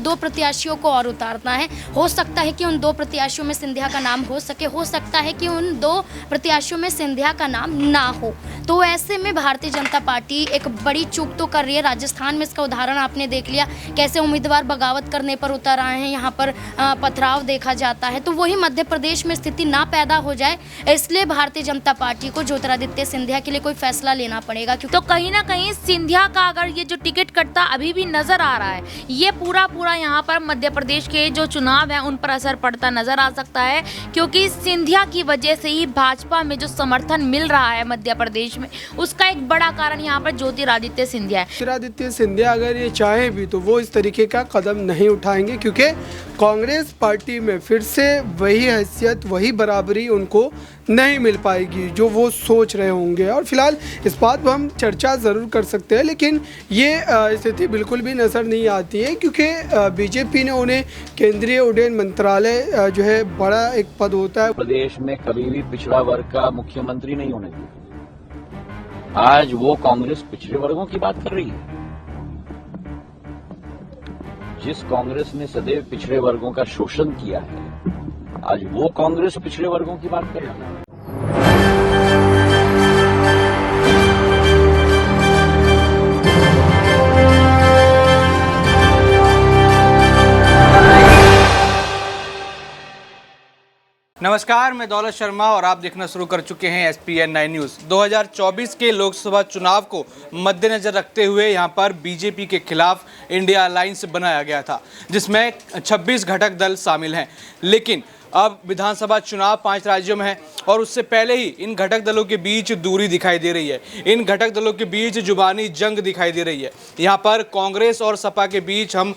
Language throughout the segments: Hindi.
2 प्रत्याशियों को और उतारना है। हो सकता है कि उन 2 प्रत्याशियों में सिंधिया का नाम हो सके, हो सकता है कि उन 2 प्रत्याशियों में सिंधिया का नाम ना हो। तो ऐसे में भारतीय जनता पार्टी एक बड़ी चूक तो कर रही है। राजस्थान में इसका उदाहरण आपने देख लिया, कैसे उम्मीदवार बगावत करने पर उतर आए हैं, यहाँ पर पथराव देखा जाता है। तो वही मध्य प्रदेश में स्थिति ना पैदा हो जाए, इसलिए भारतीय जनता पार्टी को ज्योतिरादित्य सिंधिया के लिए कोई फैसला लेना पड़ेगा। तो कहीं ना कहीं सिंधिया का अगर ये जो टिकट कटता अभी भी नजर आ रहा है, ये पूरा यहाँ पर मध्य प्रदेश के जो चुनाव है उन पर असर पड़ता नजर आ सकता है, क्योंकि सिंधिया की वजह से ही भाजपा में जो समर्थन मिल रहा है मध्य प्रदेश में, उसका एक बड़ा कारण यहाँ पर ज्योतिरादित्य सिंधिया है। ज्योतिरादित्य सिंधिया अगर ये चाहे भी तो वो इस तरीके का कदम नहीं उठाएंगे, क्योंकि कांग्रेस पार्टी में फिर से वही हैसियत, वही बराबरी उनको नहीं मिल पाएगी जो वो सोच रहे होंगे। और फिलहाल इस बात पर हम चर्चा ज़रूर कर सकते हैं, लेकिन ये स्थिति बिल्कुल भी नज़र नहीं आती है, क्योंकि बीजेपी ने उन्हें केंद्रीय उड्डयन मंत्रालय जो है बड़ा एक पद होता है, प्रदेश में कभी भी पिछड़ा वर्ग का मुख्यमंत्री नहीं होने दिया। आज वो कांग्रेस पिछड़े वर्गों की बात कर रही है। जिस कांग्रेस ने सदैव पिछड़े वर्गों का शोषण किया है, आज वो कांग्रेस पिछड़े वर्गों की बात कर रही है। नमस्कार, मैं दौलत शर्मा और आप देखना शुरू कर चुके हैं SPN 9 न्यूज़। 2024 के लोकसभा चुनाव को मद्देनजर रखते हुए यहां पर बीजेपी के खिलाफ इंडिया अलायंस बनाया गया था, जिसमें 26 घटक दल शामिल हैं। लेकिन अब विधानसभा चुनाव 5 राज्यों में है और उससे पहले ही इन घटक दलों के बीच दूरी दिखाई दे रही है। इन घटक दलों के बीच जुबानी जंग दिखाई दे रही है। यहाँ पर कांग्रेस और सपा के बीच हम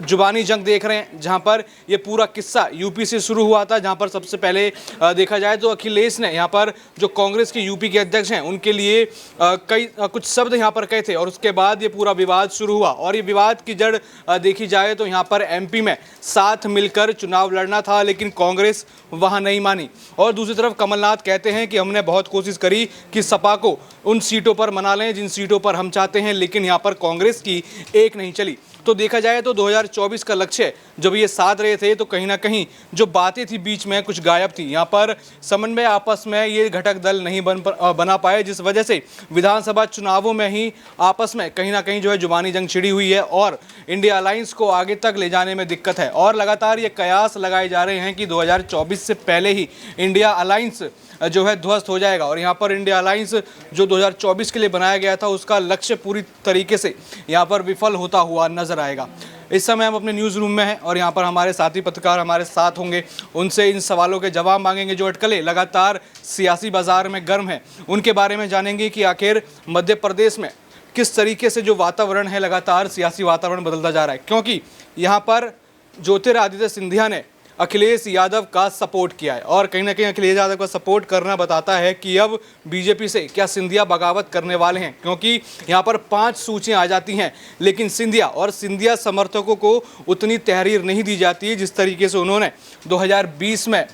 जुबानी जंग देख रहे हैं, जहां पर ये पूरा किस्सा यूपी से शुरू हुआ था, जहां पर सबसे पहले देखा जाए तो अखिलेश ने यहाँ पर जो कांग्रेस के यूपी के अध्यक्ष हैं उनके लिए कुछ शब्द यहाँ पर कहे थे और उसके बाद ये पूरा विवाद शुरू हुआ। और ये विवाद की जड़ देखी जाए तो यहाँ पर MP में साथ मिलकर चुनाव लड़ना था, लेकिन कांग्रेस वहाँ नहीं मानी। और दूसरी तरफ कमलनाथ कहते हैं कि हमने बहुत कोशिश करी कि सपा को उन सीटों पर मना लें जिन सीटों पर हम चाहते हैं, लेकिन यहाँ पर कांग्रेस की एक नहीं चली। तो देखा जाए तो 2024 का लक्ष्य जब ये साथ रहे थे तो कहीं ना कहीं जो बातें थी बीच में कुछ गायब थी। यहाँ पर समन्वय आपस में ये घटक दल नहीं बना पाए, जिस वजह से विधानसभा चुनावों में ही आपस में कहीं ना कहीं जो है जुबानी जंग छिड़ी हुई है और इंडिया अलायंस को आगे तक ले जाने में दिक्कत है। और लगातार ये कयास लगाए जा रहे हैं कि 2024 से पहले ही इंडिया अलायंस जो है ध्वस्त हो जाएगा। और यहाँ पर इंडिया अलायंस जो 2024 के लिए बनाया गया था उसका लक्ष्य पूरी तरीके से यहाँ पर विफल होता हुआ नजर आएगा। इस समय हम अपने न्यूज़ रूम में हैं और यहाँ पर हमारे साथी पत्रकार हमारे साथ होंगे, उनसे इन सवालों के जवाब मांगेंगे जो अटकलें लगातार सियासी बाजार में गर्म है उनके बारे में जानेंगे कि आखिर मध्य प्रदेश में किस तरीके से जो वातावरण है लगातार सियासी वातावरण बदलता जा रहा है, क्योंकि यहाँ पर ज्योतिरादित्य सिंधिया ने अखिलेश यादव का सपोर्ट किया है और कहीं ना कहीं अखिलेश यादव का सपोर्ट करना बताता है कि अब बीजेपी से क्या सिंधिया बगावत करने वाले हैं, क्योंकि यहाँ पर 5 सूचियाँ आ जाती हैं लेकिन सिंधिया और सिंधिया समर्थकों को उतनी तहरीर नहीं दी जाती है जिस तरीके से उन्होंने 2020 में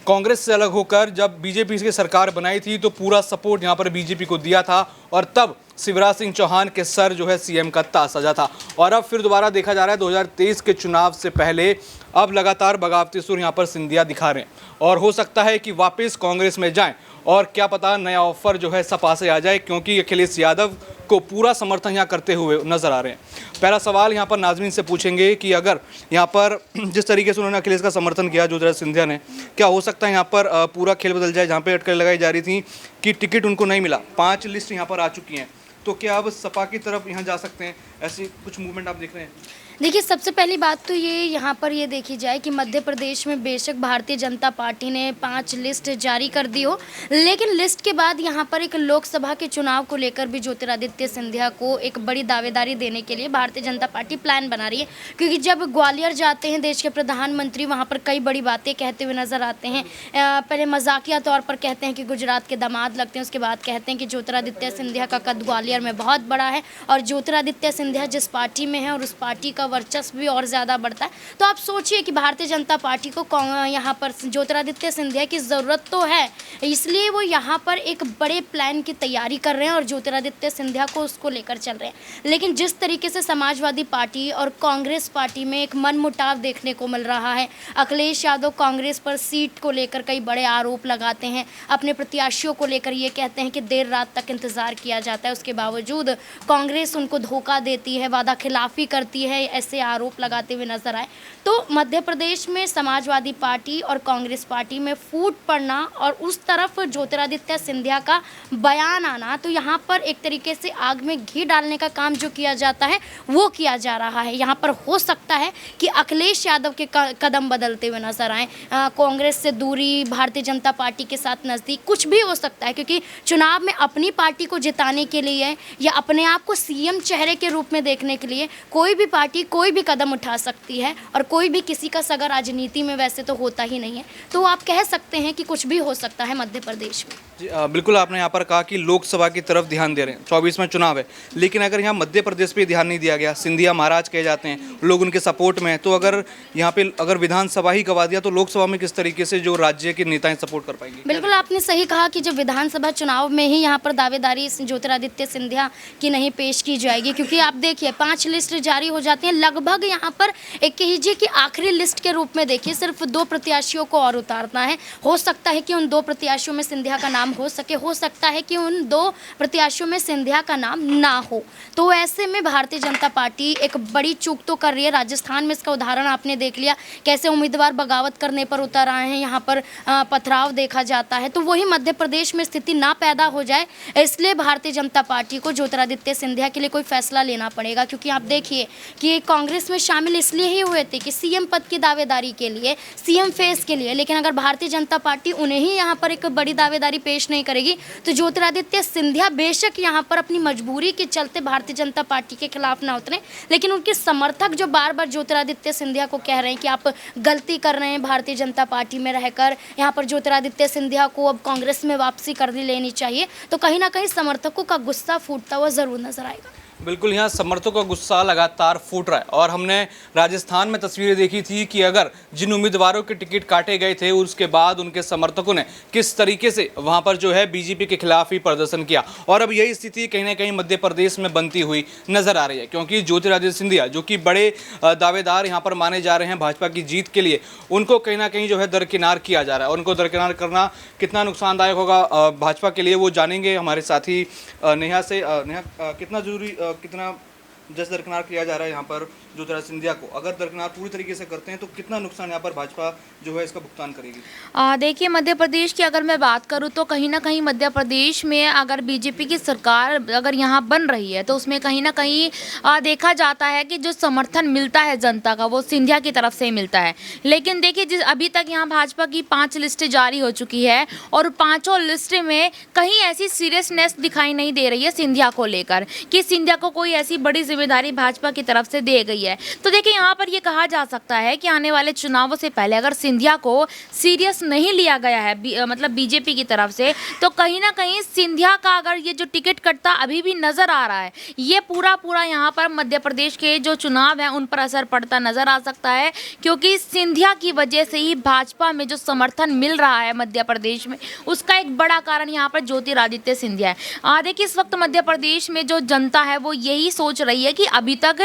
कांग्रेस से अलग होकर जब बीजेपी की सरकार बनाई थी तो पूरा सपोर्ट यहाँ पर बीजेपी को दिया था और तब शिवराज सिंह चौहान के सर जो है CM का ताज सजा था। और अब फिर दोबारा देखा जा रहा है 2023 के चुनाव से पहले अब लगातार बगावती सुर यहाँ पर सिंधिया दिखा रहे हैं और हो सकता है कि वापस कांग्रेस में जाएं और क्या पता नया ऑफर जो है सपा से आ जाए, क्योंकि अखिलेश यादव को पूरा समर्थन यहाँ करते हुए नजर आ रहे हैं। पहला सवाल यहाँ पर नाजरीन से पूछेंगे कि अगर यहाँ पर जिस तरीके से उन्होंने अखिलेश का समर्थन किया ज्योतिरादित्य सिंधिया ने, क्या हो सकता है यहाँ पर पूरा खेल बदल जाए? जहाँ पे अटकलें लगाई जा रही थी कि टिकट उनको नहीं मिला, 5 लिस्ट यहाँ पर आ चुकी हैं, तो क्या अब सपा की तरफ यहाँ जा सकते हैं? ऐसी कुछ मूवमेंट आप देख रहे हैं? देखिए, सबसे पहली बात तो ये यहाँ पर ये देखी जाए कि मध्य प्रदेश में बेशक भारतीय जनता पार्टी ने 5 लिस्ट जारी कर दी हो, लेकिन लिस्ट के बाद यहाँ पर एक लोकसभा के चुनाव को लेकर भी ज्योतिरादित्य सिंधिया को एक बड़ी दावेदारी देने के लिए भारतीय जनता पार्टी प्लान बना रही है। क्योंकि जब ग्वालियर जाते हैं देश के प्रधानमंत्री, वहाँ पर कई बड़ी बातें कहते हुए नजर आते हैं। पहले मजाकिया तौर पर कहते हैं कि गुजरात के दामाद लगते हैं, उसके बाद कहते हैं कि ज्योतिरादित्य सिंधिया का कद ग्वालियर में बहुत बड़ा है और ज्योतिरादित्य सिंधिया जिस पार्टी में है और उस पार्टी का का वर्चस्व भी और ज़्यादा बढ़ता है। तो आप सोचिए कि भारतीय जनता पार्टी को यहाँ पर ज्योतिरादित्य सिंधिया की ज़रूरत तो है, इसलिए वो यहाँ पर एक बड़े प्लान की तैयारी कर रहे हैं और ज्योतिरादित्य सिंधिया को उसको लेकर चल रहे हैं। लेकिन जिस तरीके से समाजवादी पार्टी और कांग्रेस पार्टी में एक मनमुटाव देखने को मिल रहा है, अखिलेश यादव कांग्रेस पर सीट को लेकर कई बड़े आरोप लगाते हैं, अपने प्रत्याशियों को लेकर ये कहते हैं कि देर रात तक इंतज़ार किया जाता है, उसके बावजूद कांग्रेस उनको धोखा देती है, वादा खिलाफी करती है, ऐसे आरोप लगाते हुए नजर आए। तो मध्य प्रदेश में समाजवादी पार्टी और कांग्रेस पार्टी में फूट पड़ना और उस तरफ ज्योतिरादित्य सिंधिया का बयान आना, तो यहाँ पर एक तरीके से आग में घी डालने का काम जो किया जाता है वो किया जा रहा है। यहाँ पर हो सकता है कि अखिलेश यादव के कदम बदलते हुए नजर आए, कांग्रेस से दूरी, भारतीय जनता पार्टी के साथ नज़दीक, कुछ भी हो सकता है, क्योंकि चुनाव में अपनी पार्टी को जिताने के लिए या अपने आप को सीएम चेहरे के रूप में देखने के लिए कोई भी पार्टी कोई भी कदम उठा सकती है और कोई भी किसी का सगा राजनीति में वैसे तो होता ही नहीं है। तो आप कह सकते हैं कि कुछ भी हो सकता है मध्य प्रदेश में। जी बिल्कुल, आपने यहाँ पर कहा कि लोकसभा की तरफ ध्यान दे रहे हैं, 24 में चुनाव है, लेकिन अगर यहाँ मध्य प्रदेश पे ध्यान नहीं दिया गया, सिंधिया महाराज कहे जाते हैं, लोग उनके सपोर्ट में हैं, तो अगर यहाँ पे अगर विधानसभा ही गवा दिया तो लोकसभा में किस तरीके से जो राज्य के नेताएं सपोर्ट कर पाएंगे? बिल्कुल आपने सही कहा कि जब विधानसभा चुनाव में ही यहाँ पर दावेदारी ज्योतिरादित्य सिंधिया की नहीं पेश की जाएगी, क्योंकि आप देखिए 5 लिस्ट जारी हो जाती हैं, लगभग यहाँ पर एक कहिए कि आखिरी लिस्ट के रूप में देखिए सिर्फ 2 प्रत्याशियों को और उतारना है। हो सकता है कि उन 2 प्रत्याशियों में सिंधिया का नाम हो सके, हो सकता है कि उन 2 प्रत्याशियों में सिंधिया का नाम ना हो। तो ऐसे में भारतीय जनता पार्टी एक बड़ी चूक तो कर रही है। राजस्थान में इसका उदाहरण आपने देख लिया, कैसे उम्मीदवार बगावत करने पर उतर आए हैं, यहाँ पर पथराव देखा जाता है। तो वही मध्य प्रदेश में स्थिति ना पैदा हो जाए, इसलिए भारतीय जनता पार्टी को ज्योतिरादित्य सिंधिया के लिए कोई फैसला लेना पड़ेगा। क्योंकि आप देखिए कि कांग्रेस में शामिल इसलिए ही हुए थे कि सीएम पद की दावेदारी के लिए, सीएम फेस के लिए, लेकिन अगर भारतीय जनता पार्टी उन्हें ही यहाँ पर एक बड़ी दावेदारी पेश नहीं करेगी तो ज्योतिरादित्य सिंधिया बेशक यहाँ पर अपनी मजबूरी के चलते भारतीय जनता पार्टी के खिलाफ ना उतरे, लेकिन उनके समर्थक जो बार बार ज्योतिरादित्य सिंधिया को कह रहे हैं कि आप गलती कर रहे हैं भारतीय जनता पार्टी में रहकर, यहाँ पर ज्योतिरादित्य सिंधिया को अब कांग्रेस में वापसी कर लेनी चाहिए, तो कहीं ना कहीं समर्थकों का गुस्सा फूटता हुआ जरूर नजर आएगा। बिल्कुल, यहाँ समर्थकों का गुस्सा लगातार फूट रहा है और हमने राजस्थान में तस्वीरें देखी थी कि अगर जिन उम्मीदवारों के टिकट काटे गए थे उसके बाद उनके समर्थकों ने किस तरीके से वहाँ पर जो है बीजेपी के खिलाफ ही प्रदर्शन किया, और अब यही स्थिति कहीं ना कहीं मध्य प्रदेश में बनती हुई नजर आ रही है। क्योंकि ज्योतिरादित्य सिंधिया जो कि बड़े दावेदार यहाँ पर माने जा रहे हैं भाजपा की जीत के लिए, उनको कहीं ना कहीं जो है दरकिनार किया जा रहा है। उनको दरकिनार करना कितना नुकसानदायक होगा भाजपा के लिए वो जानेंगे हमारे साथी नेहा से। नेहा, कितना जैसे दरकिनार किया जा रहा है यहाँ पर ज्योतिरादित्य सिंधिया को, अगर दरकिनार पूरी तरीके से करते हैं तो कितना नुकसान यहाँ पर भाजपा जो है इसका भुगतान करेगी? देखिए मध्य प्रदेश की अगर मैं बात करूँ तो कहीं ना कहीं मध्य प्रदेश में अगर बीजेपी की सरकार अगर यहाँ बन रही है तो उसमें कहीं ना कहीं देखा जाता है कि जो समर्थन मिलता है जनता का वो सिंधिया की तरफ से ही मिलता है। लेकिन देखिए अभी तक यहाँ भाजपा की 5 लिस्टें जारी हो चुकी है और 5 लिस्ट में कहीं ऐसी सीरियसनेस दिखाई नहीं दे रही है सिंधिया को लेकर कि सिंधिया को कोई ऐसी बड़ी जिम्मेदारी भाजपा की तरफ से दी गई है। तो देखिए यहाँ पर ये कहा जा सकता है कि आने वाले चुनावों से पहले अगर सिंधिया को सीरियस नहीं लिया गया है मतलब बीजेपी की तरफ से, तो कहीं ना कहीं सिंधिया का अगर ये जो टिकट कटता अभी भी नजर आ रहा है, ये पूरा यहाँ पर मध्य प्रदेश के जो चुनाव है उन पर असर पड़ता नजर आ सकता है। क्योंकि सिंधिया की वजह से ही भाजपा में जो समर्थन मिल रहा है मध्य प्रदेश में, उसका एक बड़ा कारण यहाँ पर ज्योतिरादित्य सिंधिया है। देखिए इस वक्त मध्य प्रदेश में जो जनता है वो यही सोच रही है कि अभी तक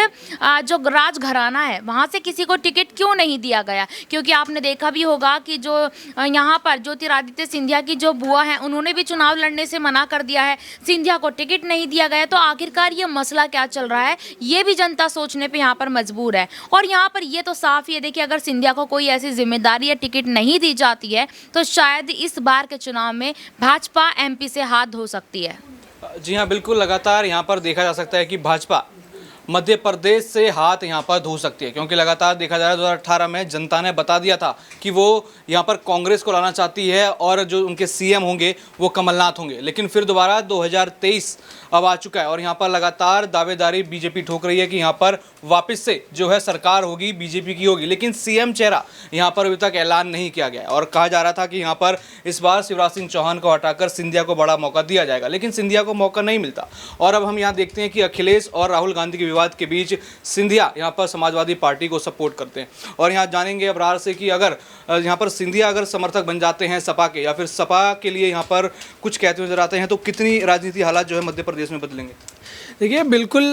जो राजघराना है वहाँ से किसी को टिकट क्यों नहीं दिया गया। क्योंकि आपने देखा भी होगा कि जो यहाँ पर ज्योतिरादित्य सिंधिया की जो बुआ है उन्होंने भी चुनाव लड़ने से मना कर दिया है, सिंधिया को टिकट नहीं दिया गया। तो आखिरकार ये मसला क्या चल रहा है, ये भी जनता सोचने पे यहाँ पर मजबूर है। और यहाँ पर ये तो साफ ही है, देखिए अगर सिंधिया को कोई ऐसी जिम्मेदारी या टिकट नहीं दी जाती है तो शायद इस बार के चुनाव में भाजपा एमपी से हाथ धो सकती है। जी हाँ, बिल्कुल, लगातार यहाँ पर देखा जा सकता है कि भाजपा मध्य प्रदेश से हाथ यहाँ पर धो सकती है। क्योंकि लगातार देखा जा रहा है 2018 में जनता ने बता दिया था कि वो यहाँ पर कांग्रेस को लाना चाहती है और जो उनके सीएम होंगे वो कमलनाथ होंगे। लेकिन फिर दोबारा 2023 अब आ चुका है और यहाँ पर लगातार दावेदारी बीजेपी ठोक रही है कि यहाँ पर वापस से जो है सरकार होगी बीजेपी की होगी। लेकिन सीएम चेहरा यहाँ पर अभी तक ऐलान नहीं किया गया और कहा जा रहा था कि यहाँ पर इस बार शिवराज सिंह चौहान को हटाकर सिंधिया को बड़ा मौका दिया जाएगा, लेकिन सिंधिया को मौका नहीं मिलता। और अब हम यहाँ देखते हैं कि अखिलेश और राहुल गांधी के विवाद के बीच सिंधिया यहाँ पर समाजवादी पार्टी को सपोर्ट करते हैं। और यहाँ जानेंगे अबरार से कि अगर यहाँ पर सिंधिया अगर समर्थक बन जाते हैं सपा के, या फिर सपा के लिए यहाँ पर कुछ कहते नजर आते हैं, तो कितनी राजनीति हालात जो है मध्य प्रदेश में बदलेंगे? देखिए, बिल्कुल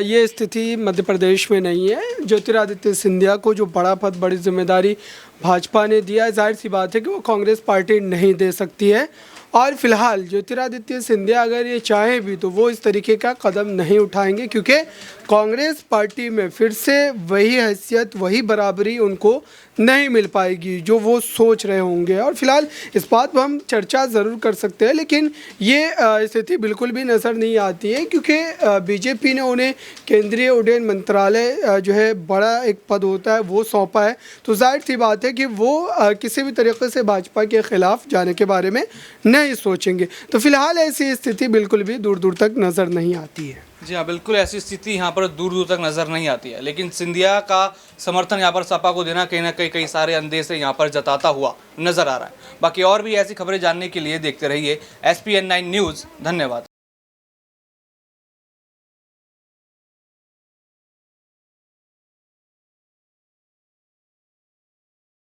ये स्थिति मध्य प्रदेश में नहीं है। ज्योतिरादित्य सिंधिया को जो बड़ा पद, बड़ी जिम्मेदारी भाजपा ने दिया है, जाहिर सी बात है कि वो कांग्रेस पार्टी नहीं दे सकती है। और फिलहाल ज्योतिरादित्य सिंधिया अगर ये चाहे भी तो वो इस तरीके का कदम नहीं उठाएंगे, क्योंकि कांग्रेस पार्टी में फिर से वही हैसियत, वही बराबरी उनको नहीं मिल पाएगी जो वो सोच रहे होंगे। और फिलहाल इस बात पर हम चर्चा ज़रूर कर सकते हैं, लेकिन ये स्थिति बिल्कुल भी नज़र नहीं आती है, क्योंकि बीजेपी ने उन्हें केंद्रीय उड्डयन मंत्रालय जो है बड़ा एक पद होता है वो सौंपा है। तो जाहिर सी बात है कि वो किसी भी तरीके से भाजपा के खिलाफ जाने के बारे में नहीं सोचेंगे। तो फिलहाल ऐसी स्थिति बिल्कुल भी दूर दूर तक नज़र नहीं आती है। जी हाँ, बिल्कुल ऐसी स्थिति यहाँ पर दूर दूर तक नज़र नहीं आती है। लेकिन सिंधिया का समर्थन यहाँ पर सपा को देना कहीं ना कहीं सारे अंदेशे यहाँ पर जताता हुआ नजर आ रहा है। बाकी और भी ऐसी खबरें जानने के लिए देखते रहिए SPN9 न्यूज़। धन्यवाद।